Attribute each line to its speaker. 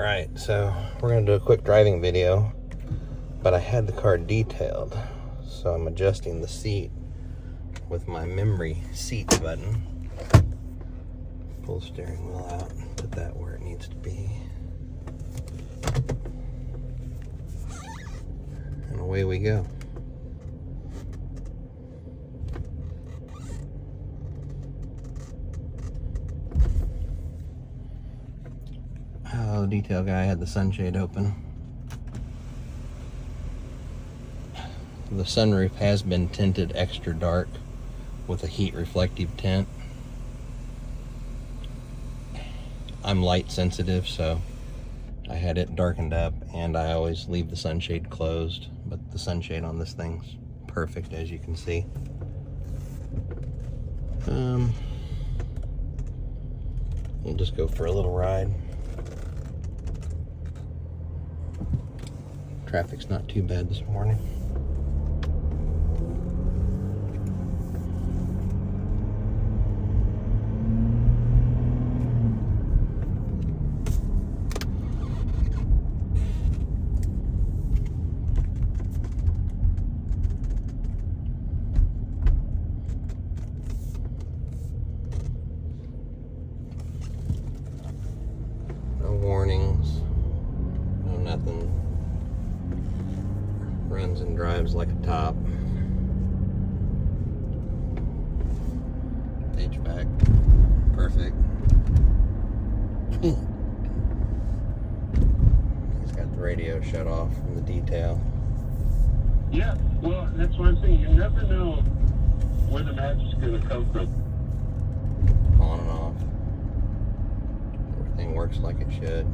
Speaker 1: Alright, so we're going to do a quick driving video, but I had the car detailed, so I'm adjusting the seat with my memory seat button. Pull the steering wheel out and put that where it needs to be. And away we go. Oh, the detail guy had the sunshade open. The sunroof has been tinted extra dark with a heat reflective tint. I'm light sensitive, so I had it darkened up, and I always leave the sunshade closed, but the sunshade on this thing's perfect, as you can see. We'll just go for a little ride. Traffic's not too bad this morning. No warnings, no nothing. Runs and drives like a top. HVAC, perfect. He's got the radio shut off from the detail.
Speaker 2: Yeah, well, that's what I'm saying. You never know where the magic's going to come from.
Speaker 1: On and off. Everything works like it should.